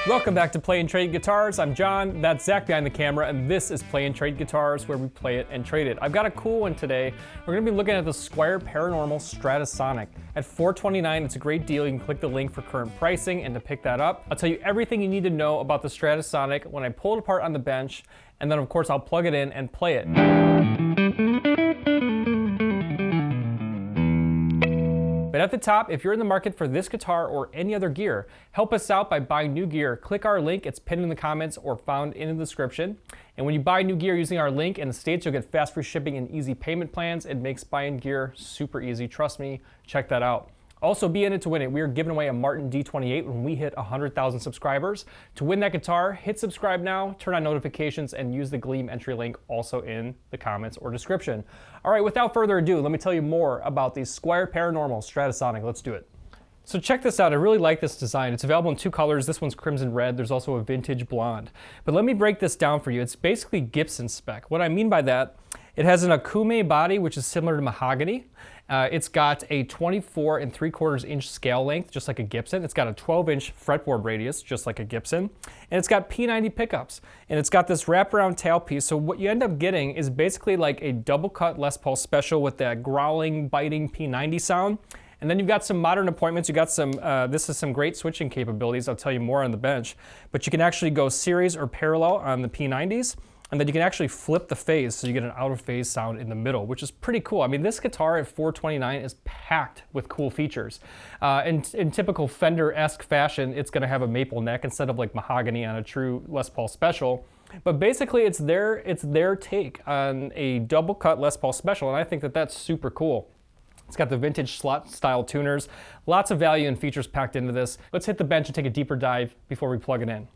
Welcome back to Play and Trade Guitars. I'm John, that's Zach behind the camera, and this is Play and Trade Guitars, where we play it and trade it. I've got a cool one today. We're gonna be looking at the Squier Paranormal Strat-O-Sonic. At $429, it's a great deal. You can click the link for current pricing and to pick that up. I'll tell you everything you need to know about the Strat-O-Sonic when I pull it apart on the bench, and then of course I'll plug it in and play it. But at the top, if you're in the market for this guitar or any other gear, help us out by buying new gear. Click our link, it's pinned in the comments or found in the description. And when you buy new gear using our link in the States, you'll get fast free shipping and easy payment plans. It makes buying gear super easy. Trust me, check that out. Also, be in it to win it. We are giving away a Martin D28 when we hit 100,000 subscribers. To win that guitar, hit subscribe now, turn on notifications, and use the Gleam entry link also in the comments or description. All right, without further ado, let me tell you more about the Squier Paranormal Strat-O-Sonic. Let's do it. So check this out. I really like this design. It's available in two colors. This one's crimson red. There's also a vintage blonde. But let me break this down for you. It's basically Gibson spec. What I mean by that, it has an Akume body, which is similar to mahogany. It's got a 24 3/4 inch scale length, just like a Gibson. It's got a 12-inch fretboard radius, just like a Gibson. And it's got P90 pickups. And it's got this wraparound tailpiece. So what you end up getting is basically like a double cut Les Paul Special with that growling, biting P90 sound. And then you've got some modern appointments. You got some, this is some great switching capabilities. I'll tell you more on the bench. But you can actually go series or parallel on the P90s. And then you can actually flip the phase so you get an out of phase sound in the middle, which is pretty cool. I mean, this guitar at $429 is packed with cool features. In typical Fender-esque fashion, it's gonna have a maple neck instead of like mahogany on a true Les Paul Special. But basically it's their take on a double cut Les Paul Special, and I think that that's super cool. It's got the vintage slot style tuners, lots of value and features packed into this. Let's hit the bench and take a deeper dive before we plug it in.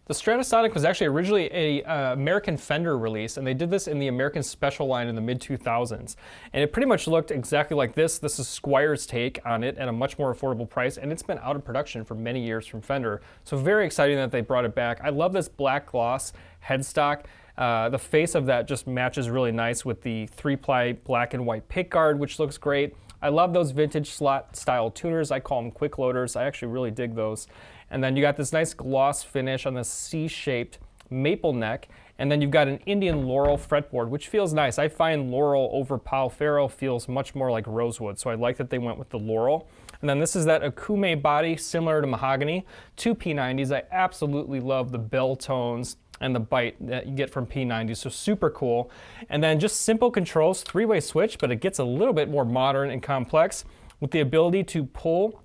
The Strat-O-Sonic was actually originally a American Fender release, and they did this in the American Special line in the mid-2000s. And it pretty much looked exactly like this. This is Squier's take on it at a much more affordable price, and it's been out of production for many years from Fender. So very exciting that they brought it back. I love this black gloss headstock. The face of that just matches really nice with the 3-ply black and white pickguard, which looks great. I love those vintage slot style tuners. I call them quick loaders. I actually really dig those. And then you got this nice gloss finish on the C-shaped maple neck. And then you've got an Indian laurel fretboard, which feels nice. I find laurel over Pau Ferro feels much more like rosewood. So I like that they went with the laurel. And then this is that Akume body, similar to mahogany. Two P90s. I absolutely love the bell tones and the bite that you get from P90s, so super cool. And then just simple controls, 3-way switch, but it gets a little bit more modern and complex with the ability to pull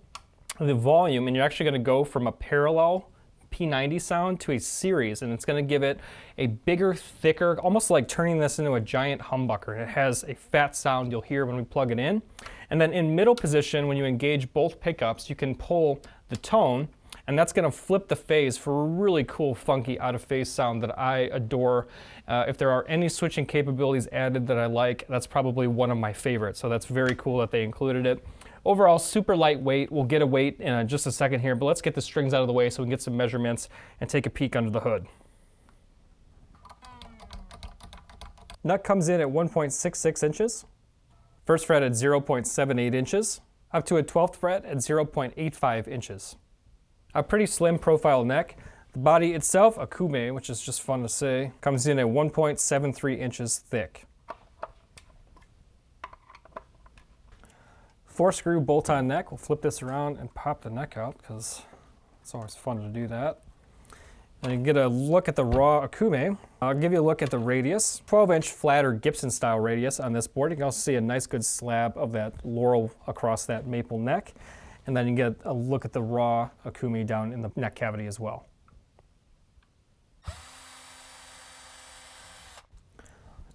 the volume, and you're actually gonna go from a parallel P90 sound to a series, and it's gonna give it a bigger, thicker, almost like turning this into a giant humbucker. And it has a fat sound you'll hear when we plug it in. And then in middle position, when you engage both pickups, you can pull the tone, and that's gonna flip the phase for a really cool, funky, out-of-phase sound that I adore. If there are any switching capabilities added that I like, that's probably one of my favorites. So that's very cool that they included it. Overall, super lightweight. We'll get a weight in just a second here, but let's get the strings out of the way so we can get some measurements and take a peek under the hood. Nut comes in at 1.66 inches. First fret at 0.78 inches, up to a 12th fret at 0.85 inches. A pretty slim profile neck. The body itself, Akume, which is just fun to say, comes in at 1.73 inches thick. 4-screw bolt-on neck. We'll flip this around and pop the neck out because it's always fun to do that. And you get a look at the raw Akume. I'll give you a look at the radius. 12-inch flatter Gibson style radius on this board. You can also see a nice good slab of that laurel across that maple neck. And then you get a look at the raw Akume down in the neck cavity as well.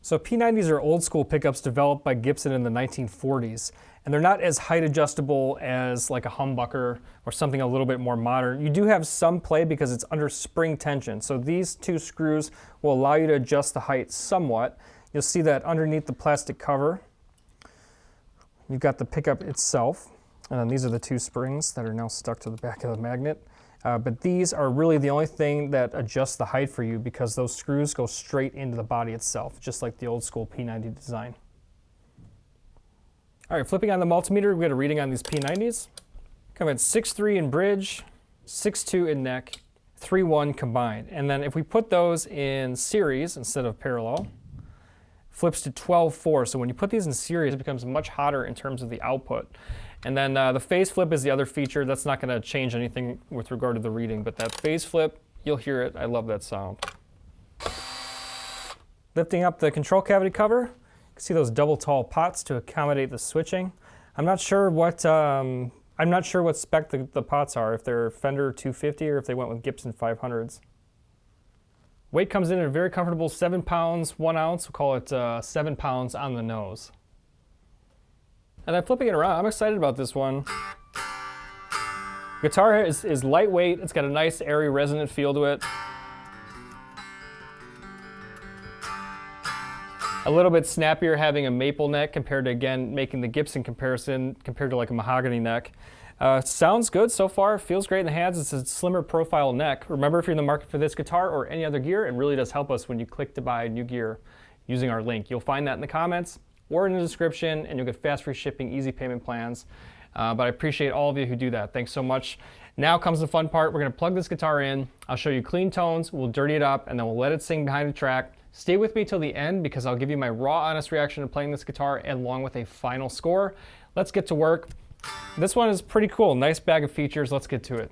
So P90s are old school pickups developed by Gibson in the 1940s, and they're not as height adjustable as like a humbucker or something a little bit more modern. You do have some play because it's under spring tension. So these two screws will allow you to adjust the height somewhat. You'll see that underneath the plastic cover, you've got the pickup itself. And then these are the two springs that are now stuck to the back of the magnet. But these are really the only thing that adjusts the height for you because those screws go straight into the body itself, just like the old school P90 design. All right, flipping on the multimeter, we got a reading on these P90s. Come at 6.3 in bridge, 6.2 in neck, 3-1 combined. And then if we put those in series instead of parallel, flips to 12-4. So when you put these in series, it becomes much hotter in terms of the output. And then the phase flip is the other feature. That's not going to change anything with regard to the reading, but that phase flip, you'll hear it. I love that sound. Lifting up the control cavity cover, you can see those double tall pots to accommodate the switching. I'm not sure what spec the pots are, if they're Fender 250 or if they went with Gibson 500s. Weight comes in at a very comfortable 7 pounds, 1 ounce. We'll call it 7 pounds on the nose. And then flipping it around, I'm excited about this one. Guitar is lightweight. It's got a nice airy resonant feel to it. A little bit snappier having a maple neck compared to, again, making the Gibson comparison compared to like a mahogany neck. Sounds good so far, feels great in the hands. It's a slimmer profile neck. Remember, if you're in the market for this guitar or any other gear, it really does help us when you click to buy new gear using our link. You'll find that in the comments or in the description, and you'll get fast free shipping, easy payment plans. But I appreciate all of you who do that. Thanks so much. Now comes the fun part. We're gonna plug this guitar in. I'll show you clean tones, we'll dirty it up, and then we'll let it sing behind the track. Stay with me till the end because I'll give you my raw, honest reaction to playing this guitar along with a final score. Let's get to work. This one is pretty cool. Nice bag of features. Let's get to it.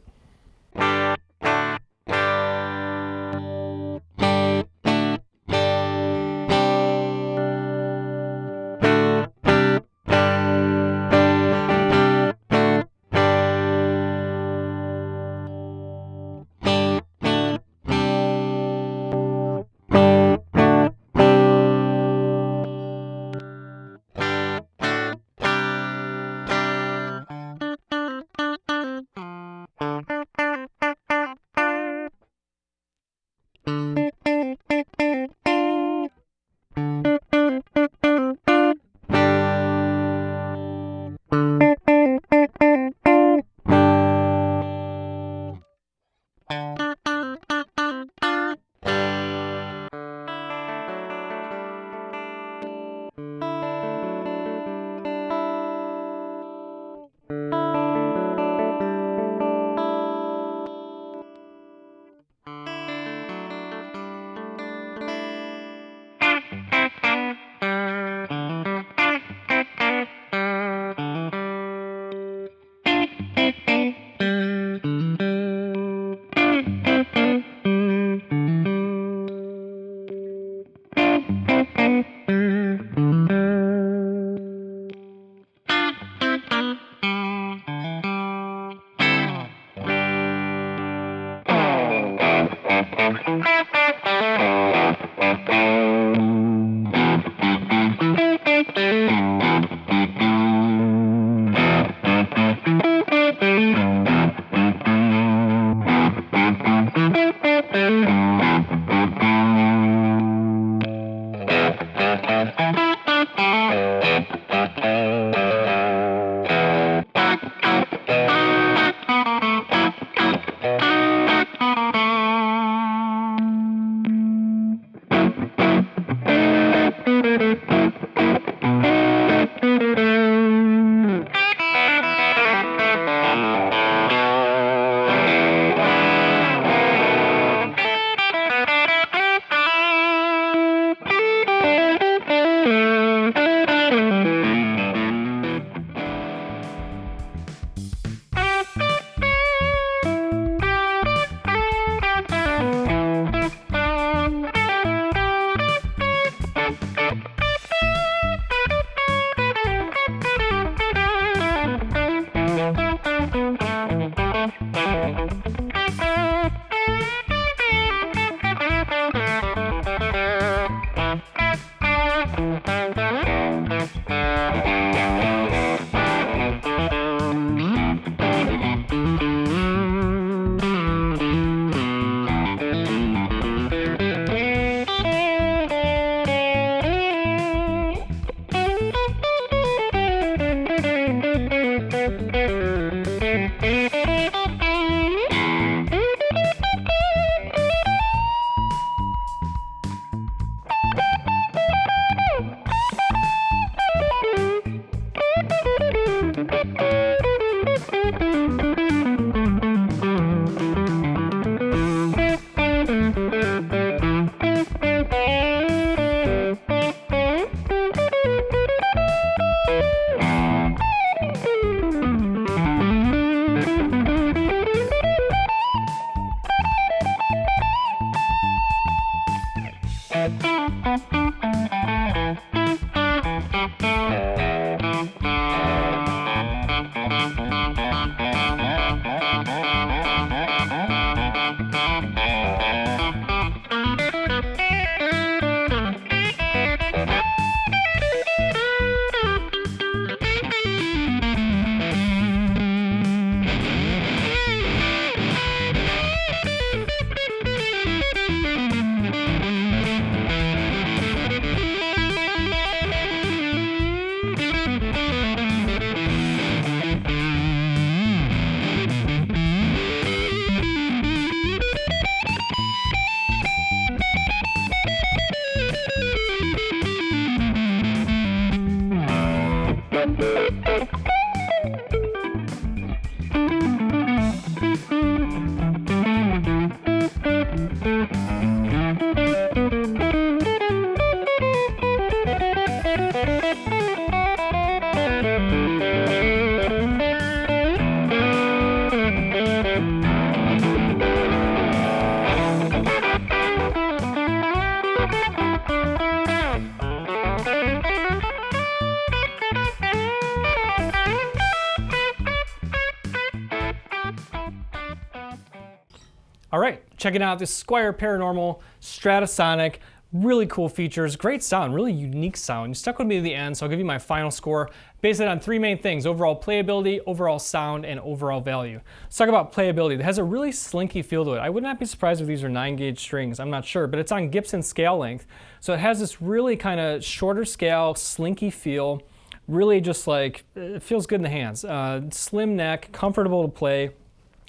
All right, checking out this Squier Paranormal Strat-O-Sonic. Really cool features, great sound, really unique sound. You stuck with me to the end, so I'll give you my final score. Based it on three main things: overall playability, overall sound, and overall value. Let's talk about playability. It has a really slinky feel to it. I would not be surprised if these are 9-gauge strings, I'm not sure, but it's on Gibson scale length. So it has this really kind of shorter scale, slinky feel. Really just like, it feels good in the hands. Slim neck, comfortable to play.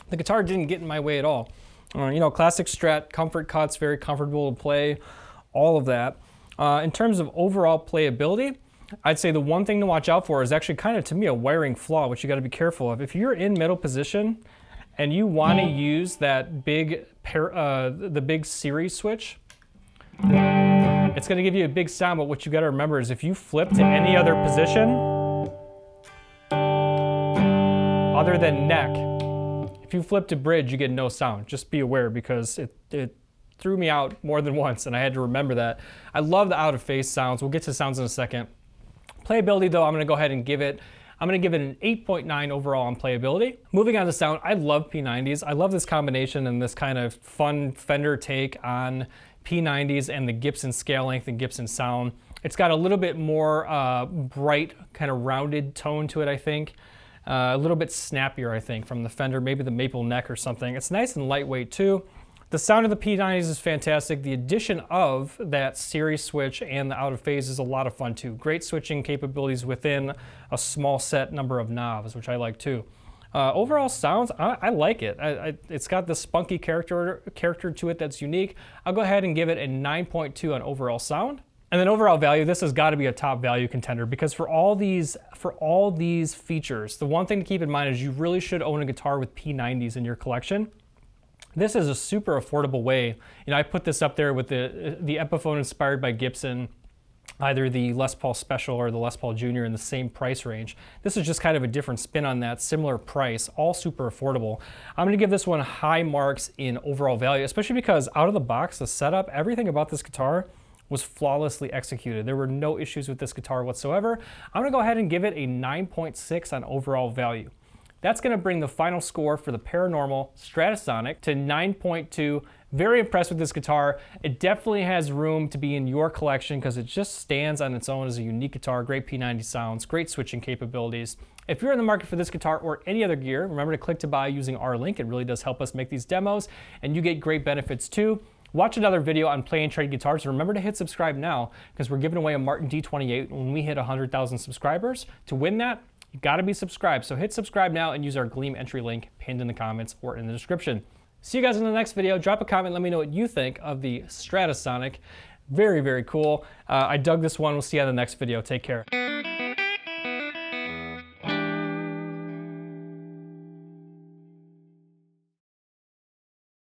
The guitar didn't get in my way at all. You know, classic Strat, comfort cuts, very comfortable to play, all of that. In terms of overall playability, I'd say the one thing to watch out for is actually kind of, to me, a wiring flaw, which you got to be careful of. If you're in middle position and you want to use that big the big series switch, it's going to give you a big sound, but what you got to remember is if you flip to any other position other than neck, if you flip to bridge, you get no sound. Just be aware, because it threw me out more than once, and I had to remember that. I love the out-of-phase sounds. We'll get to sounds in a second. Playability, though, I'm going to go ahead and give it an 8.9 overall on playability. Moving on to sound, I love P90s. I love this combination and this kind of fun Fender take on P90s and the Gibson scale length and Gibson sound. It's got a little bit more bright, kind of rounded tone to it, I think. A little bit snappier, I think, from the Fender, maybe the maple neck or something. It's nice and lightweight too. The sound of the P90s is fantastic. The addition of that series switch and the out of phase is a lot of fun too. Great switching capabilities within a small set number of knobs, which I like too. Overall sounds, I like it. It's got this spunky character to it that's unique. I'll go ahead and give it a 9.2 on overall sound. And then overall value, this has got to be a top value contender, because for all these features, the one thing to keep in mind is you really should own a guitar with P90s in your collection. This is a super affordable way. You know, I put this up there with the Epiphone inspired by Gibson, either the Les Paul Special or the Les Paul Jr. in the same price range. This is just kind of a different spin on that, similar price, all super affordable. I'm gonna give this one high marks in overall value, especially because out of the box, the setup, everything about this guitar was flawlessly executed. There were no issues with this guitar whatsoever. I'm gonna go ahead and give it a 9.6 on overall value. That's gonna bring the final score for the Paranormal Strat-O-Sonic to 9.2. Very impressed with this guitar. It definitely has room to be in your collection because it just stands on its own as a unique guitar. Great P90 sounds, great switching capabilities. If you're in the market for this guitar or any other gear, remember to click to buy using our link. It really does help us make these demos, and you get great benefits too. Watch another video on play and trade guitars, and remember to hit subscribe now because we're giving away a Martin D28 when we hit 100,000 subscribers. To win that, you gotta be subscribed. So hit subscribe now and use our Gleam entry link pinned in the comments or in the description. See you guys in the next video. Drop a comment, let me know what you think of the Strat-O-Sonic. Very, very cool. I dug this one. We'll see you on the next video. Take care.